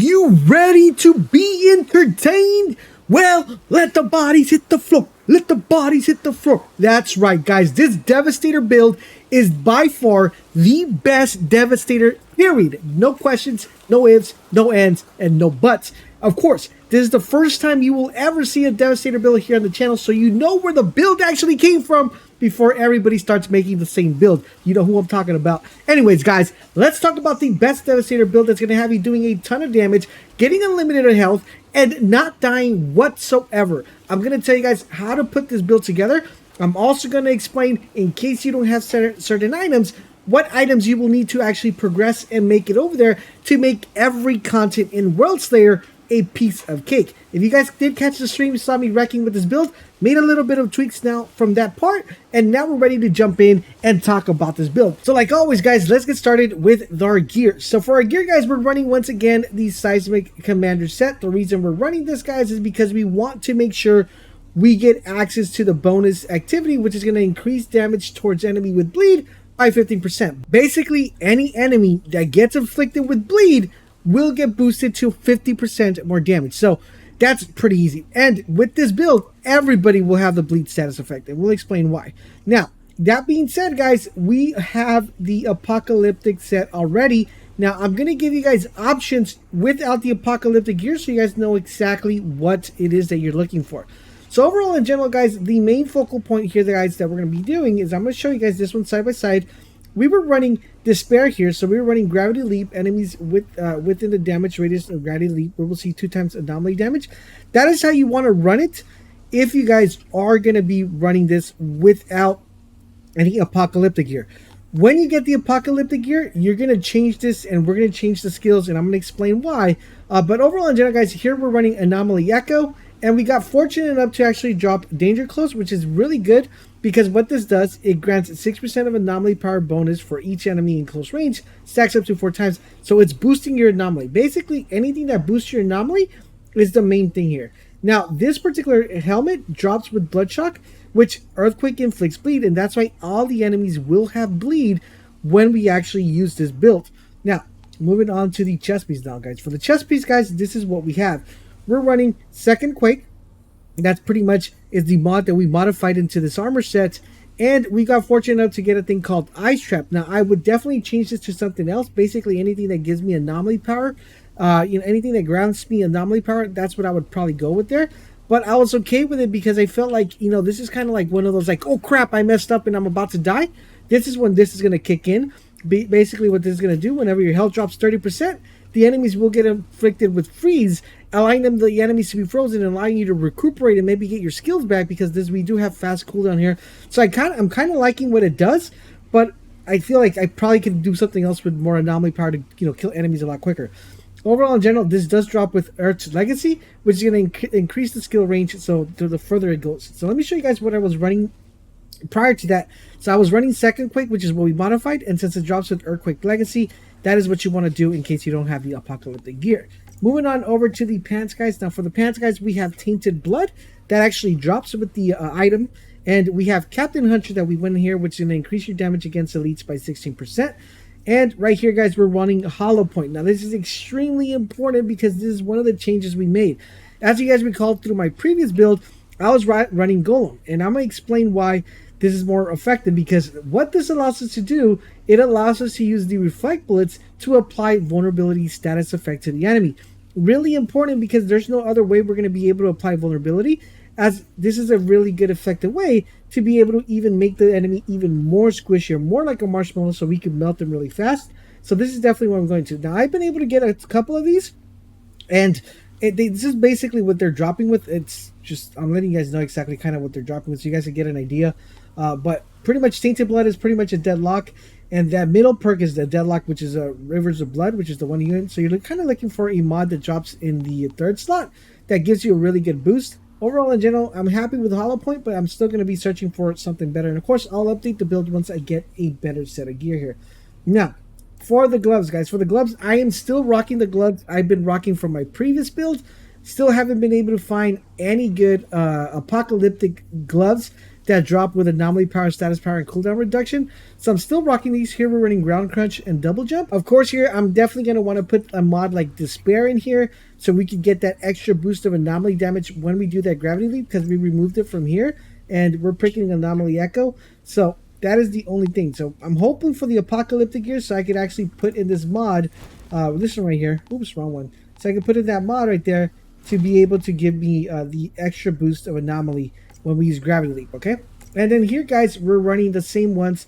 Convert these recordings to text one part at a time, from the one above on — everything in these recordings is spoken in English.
you ready to be entertained? Well, let the bodies hit the floor. Let the bodies hit the floor. That's right, guys. This Devastator build is by far the best Devastator, period. No questions, no ifs, no ands, and no buts. Of course, this is the first time you will ever see a Devastator build here on the channel, so you know where the build actually came from before everybody starts making the same build. You know who I'm talking about. Anyways, guys, let's talk about the best Devastator build that's going to have you doing a ton of damage, getting unlimited health, and not dying whatsoever. I'm going to tell you guys how to put this build together. I'm also going to explain, in case you don't have certain items, what items you will need to actually progress and make it over there to make every content in Worldslayer a piece of cake. If you guys did catch the stream, you saw me wrecking with this build, made a little bit of tweaks now from that part, and now we're ready to jump in and talk about this build. So like always, guys, let's get started with our gear. So for our gear, guys, we're running once again the Seismic Commander set. The reason we're running this, guys, is because we want to make sure we get access to the bonus activity, which is going to increase damage towards enemy with bleed by 15%. Basically, any enemy that gets inflicted with bleed will get boosted to 50% more damage. So that's pretty easy. And with this build, everybody will have the bleed status effect, and we'll explain why. Now, that being said, guys, we have the apocalyptic set already. Now, I'm going to give you guys options without the apocalyptic gear so you guys know exactly what it is that you're looking for. So overall, in general, guys, the main focal point here, guys, that we're going to be doing is I'm going to show you guys this one side by side. We were running Despair here, so we were running Gravity Leap, enemies within the damage radius of Gravity Leap, where we'll see 2 times anomaly damage. That is how you want to run it if you guys are going to be running this without any apocalyptic gear. When you get the apocalyptic gear, you're going to change this, and we're going to change the skills, and I'm going to explain why. But overall, in general, guys, here we're running Anomaly Echo, and we got fortunate enough to actually drop Danger Close, which is really good, because what this does, it grants 6% of anomaly power bonus for each enemy in close range, stacks up to 4 times, so it's boosting your anomaly. Basically, anything that boosts your anomaly is the main thing here. Now, this particular helmet drops with Blood Shock, which Earthquake inflicts bleed, and that's why all the enemies will have bleed when we actually use this build. Now, moving on to the chest piece now, guys. For the chest piece, guys, this is what we have. We're running Second Quake. That's pretty much is the mod that we modified into this armor set, and we got fortunate enough to get a thing called Ice Trap. Now, I would definitely change this to something else. Basically, anything that gives me anomaly power, anything that grants me anomaly power, that's what I would probably go with there. But I was okay with it because I felt like, this is kind of like one of those like, oh crap, I messed up and I'm about to die. This is when this is going to kick in. Basically, what this is going to do, whenever your health drops 30%, the enemies will get inflicted with freeze, allowing the enemies to be frozen and allowing you to recuperate and maybe get your skills back, because we do have fast cooldown here. So I'm kind of liking what it does, but I feel like I probably could do something else with more anomaly power to kill enemies a lot quicker. Overall, in general, this does drop with Earth's Legacy, which is going to increase the skill range, so the further it goes. So let me show you guys what I was running prior to that. So I was running Second Quake, which is what we modified, and since it drops with Earthquake Legacy, that is what you want to do in case you don't have the apocalyptic gear. Moving on over to the pants, guys. Now for the pants, guys, we have Tainted Blood that actually drops with the item, and we have Captain Hunter that we went in here, which is going to increase your damage against elites by 16%. And right here, guys, we're running Hollow Point. Now this is extremely important because this is one of the changes we made. As you guys recall through my previous build, I was running Golem, and I'm going to explain why this is more effective, because what this allows us to do, it allows us to use the Reflect Bullets to apply vulnerability status effect to the enemy. Really important, because there's no other way we're going to be able to apply vulnerability, as this is a really good effective way to be able to even make the enemy even more squishier, more like a marshmallow, so we can melt them really fast. So this is definitely what I'm going to. Now, I've been able to get a couple of these, and this is basically what they're dropping with. It's just, I'm letting you guys know exactly kind of what they're dropping with so you guys can get an idea. But pretty much Tainted Blood is pretty much a deadlock, and that middle perk is the deadlock, which is a Rivers of Blood, which is the one unit. So you're kind of looking for a mod that drops in the 3rd slot that gives you a really good boost. Overall, in general, I'm happy with Hollow Point, but I'm still going to be searching for something better. And of course, I'll update the build once I get a better set of gear here. Now, for the gloves, guys, for the gloves, I am still rocking the gloves I've been rocking from my previous build. Still haven't been able to find any good apocalyptic gloves that drop with anomaly power, status power, and cooldown reduction. So I'm still rocking these. Here we're running ground crunch and double jump. Of course, here I'm definitely going to want to put a mod like despair in here so we can get that extra boost of anomaly damage when we do that gravity leap, because we removed it from here and we're picking anomaly echo. So that is the only thing. So I'm hoping for the apocalyptic gear so I could actually put in this mod, this one right here. Oops, wrong one. So I can put in that mod right there to be able to give me the extra boost of anomaly when we use gravity leap, okay? And then here, guys, we're running the same ones,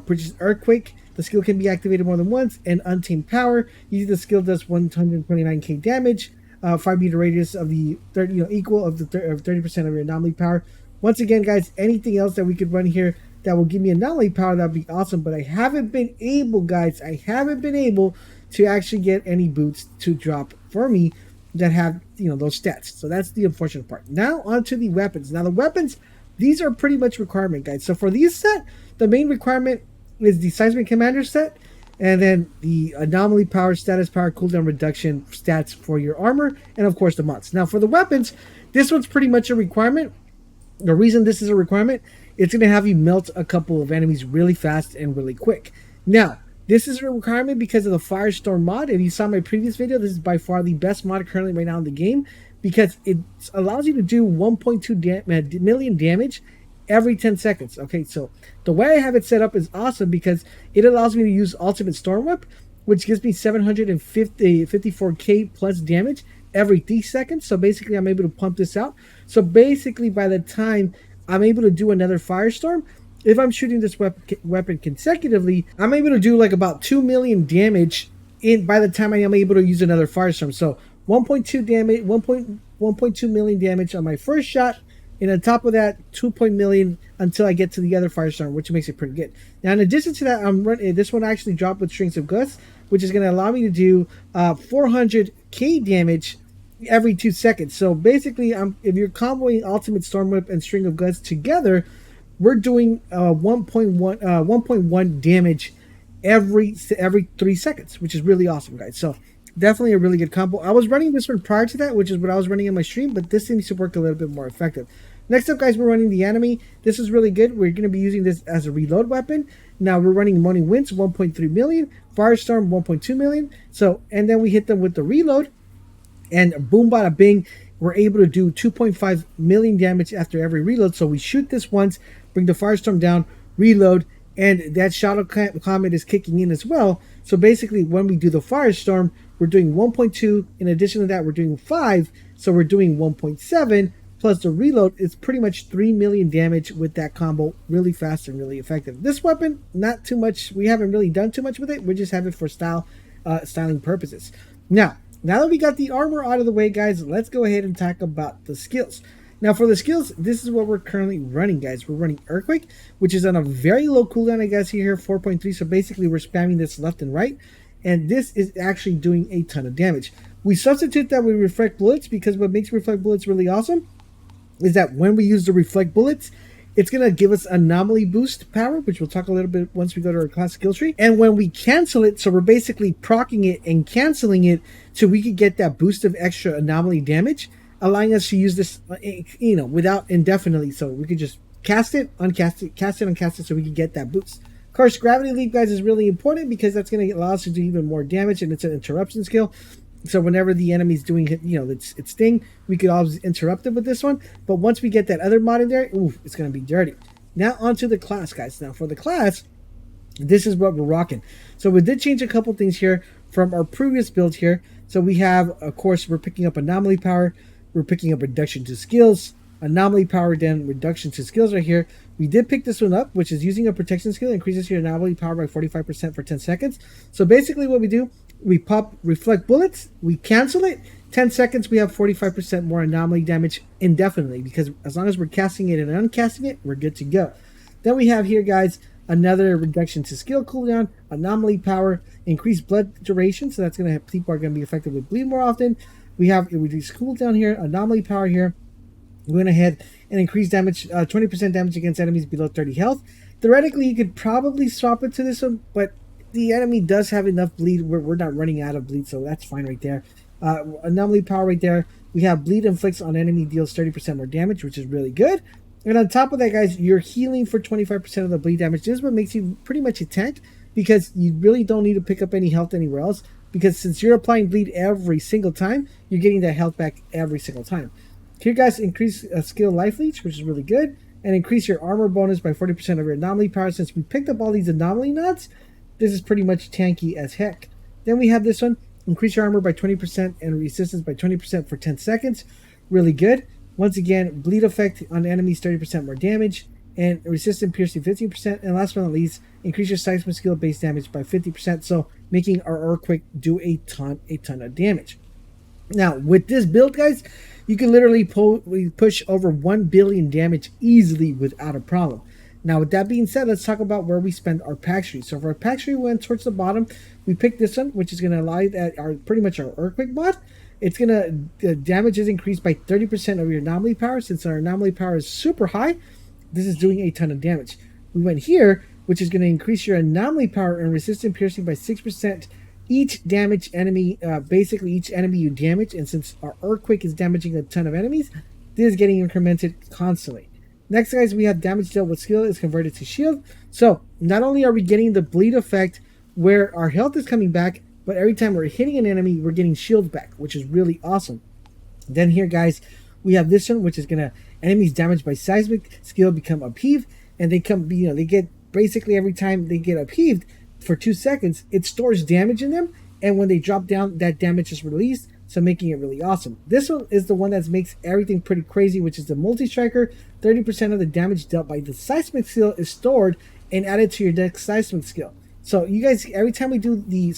which is earthquake. The skill can be activated more than once, and untamed power. Using the skill does 129k damage, 5-meter radius of the 30, equal of the 30% of your anomaly power. Once again, guys, anything else that we could run here that will give me anomaly power, that'd be awesome. But I haven't been able, guys, to actually get any boots to drop for me that have those stats. So that's the unfortunate part. Now onto the weapons. Now the weapons, these are pretty much requirement, guys. So for these set, the main requirement is the seismic commander set, and then the anomaly power, status power, cooldown reduction stats for your armor, and of course the mods. Now for the weapons, this one's pretty much a requirement. The reason this is a requirement, it's going to have you melt a couple of enemies really fast and really quick. Now this is a requirement because of the Firestorm mod. If you saw my previous video, this is by far the best mod currently right now in the game, because it allows you to do 1.2 million damage every 10 seconds. Okay, so the way I have it set up is awesome because it allows me to use Ultimate Storm Whip, which gives me 754k plus damage every 3 seconds. So basically I'm able to pump this out. So basically by the time I'm able to do another Firestorm, if I'm shooting this weapon consecutively, I'm able to do like about 2 million damage by the time I am able to use another Firestorm. So 1.2 damage, 1.2 million damage on my first shot, and on top of that, 2 million until I get to the other Firestorm, which makes it pretty good. Now, in addition to that, I'm running this one actually dropped with Strings of Guts, which is going to allow me to do 400k damage every 2 seconds. So basically, if you're comboing Ultimate Storm Whip and String of Guts together, we're doing 1.1 damage every 3 seconds, which is really awesome, guys. So definitely a really good combo. I was running this one prior to that, which is what I was running in my stream, but this seems to work a little bit more effective. Next up, guys, we're running the enemy. This is really good. We're going to be using this as a reload weapon. Now we're running Moaning Winds, 1.3 million, Firestorm, 1.2 million. So, and then we hit them with the reload, and boom, bada bing, we're able to do 2.5 million damage after every reload. So we shoot this once, bring the Firestorm down, reload, and that Shadow Comet is kicking in as well. So basically, when we do the Firestorm, we're doing 1.2. In addition to that, we're doing 5. So we're doing 1.7. Plus the reload is pretty much 3 million damage with that combo. Really fast and really effective. This weapon, not too much. We haven't really done too much with it. We just have it for styling purposes. Now that we got the armor out of the way, guys, let's go ahead and talk about the skills. Now for the skills, this is what we're currently running, guys. We're running Earthquake, which is on a very low cooldown. I guys see here 4.3. So basically we're spamming this left and right, and this is actually doing a ton of damage. We substitute that with Reflect Bullets, because what makes Reflect Bullets really awesome is that when we use the Reflect Bullets, it's going to give us anomaly boost power, which we'll talk a little bit once we go to our class skill tree. And when we cancel it, so we're basically proccing it and canceling it so we could get that boost of extra anomaly damage, allowing us to use this, without indefinitely. So we could just cast it, uncast it, cast it, uncast it, so we can get that boost. Of course, Gravity Leap, guys, is really important because that's going to allow us to do even more damage, and it's an interruption skill. So whenever the enemy's doing its sting, we could always interrupt it with this one. But once we get that other mod in there, ooh, it's going to be dirty. Now onto the class, guys. Now for the class, this is what we're rocking. So we did change a couple things here from our previous build here. So we have, of course, we're picking up anomaly power. We're picking up reduction to skills, anomaly power, then reduction to skills right here. We did pick this one up, which is using a protection skill, increases your anomaly power by 45% for 10 seconds. So basically what we do, we pop Reflect Bullets, we cancel it, 10 seconds, we have 45% more anomaly damage indefinitely, because as long as we're casting it and uncasting it, we're good to go. Then we have here, guys, another reduction to skill cooldown, anomaly power, increased blood duration, so that's going to have people are going to be affected with bleed more often. We have a reduced cooldown here, anomaly power here. We went ahead and increased damage, 20% damage against enemies below 30 health. Theoretically, you could probably swap it to this one, but the enemy does have enough bleed. We're not running out of bleed, so that's fine right there. Anomaly power right there. We have bleed inflicts on enemy deals 30% more damage, which is really good. And on top of that, guys, you're healing for 25% of the bleed damage. This is what makes you pretty much a tank, because you really don't need to pick up any health anywhere else, because since you're applying bleed every single time, you're getting that health back every single time. Here, guys, increase skill life leech, which is really good, and increase your armor bonus by 40% of your anomaly power. Since we picked up all these anomaly nuts, this is pretty much tanky as heck. Then we have this one, increase your armor by 20% and resistance by 20% for 10 seconds. Really good. Once again, bleed effect on enemies 30% more damage, and resistant piercing 15%. And last but not least, increase your seismic skill base damage by 50%, so making our earthquake do a ton of damage. Now, with this build, guys, you can literally push over 1 billion damage easily without a problem. Now, with that being said, let's talk about where we spend our pack tree. So for our pack tree, we went towards the bottom. We picked this one, which is going to allow that our pretty much our earthquake mod. It's going to, the damage is increased by 30% of your anomaly power. Since our anomaly power is super high, this is doing a ton of damage. We went here, which is going to increase your anomaly power and resistant piercing by 6%. Each damage enemy, basically each enemy you damage, and since our earthquake is damaging a ton of enemies, this is getting incremented constantly. Next, guys, we have damage dealt with skill is converted to shield. So not only are we getting the bleed effect where our health is coming back, but every time we're hitting an enemy, we're getting shield back, which is really awesome. Then here, guys, we have this one, which is gonna enemies damaged by seismic skill become upheaved, and they come, they get basically every time they get upheaved for 2 seconds, it stores damage in them, and when they drop down, that damage is released, so making it really awesome. This one is the one that makes everything pretty crazy, which is the multi-striker. 30% of the damage dealt by the seismic skill is stored and added to your next seismic skill. So you guys, every time we do the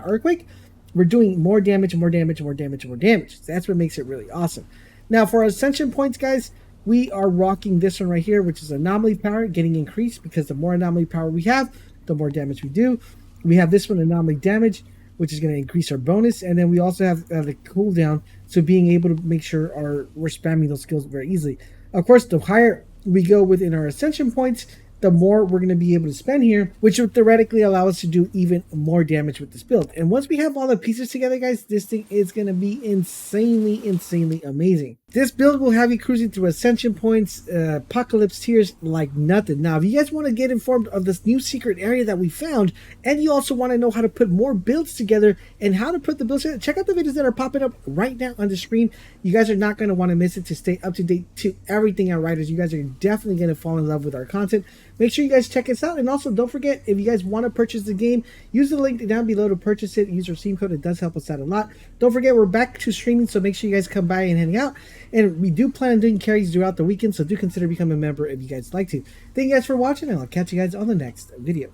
earthquake, we're doing more damage, more damage, more damage, more damage. That's what makes it really awesome. Now for our Ascension points, guys, we are rocking this one right here, which is anomaly power, getting increased because the more anomaly power we have, the more damage we do. We have this one, anomaly damage, which is going to increase our bonus, and then we also have the cooldown, so being able to make sure we're spamming those skills very easily. Of course, the higher we go within our Ascension points, the more we're going to be able to spend here, which would theoretically allow us to do even more damage with this build. And once we have all the pieces together, guys, this thing is going to be insanely amazing. This build will have you cruising through Ascension points, apocalypse tiers like nothing. Now, if you guys want to get informed of this new secret area that we found, and you also want to know how to put more builds together and how to put the builds together, check out the videos that are popping up right now on the screen. You guys are not going to want to miss it to stay up to date to everything Outriders. You guys are definitely going to fall in love with our content. Make sure you guys check us out, and also don't forget, if you guys want to purchase the game, use the link down below to purchase it. Use our Steam code; it does help us out a lot. Don't forget, we're back to streaming, so make sure you guys come by and hang out. And we do plan on doing carries throughout the weekend, so do consider becoming a member if you guys like to. Thank you guys for watching, and I'll catch you guys on the next video.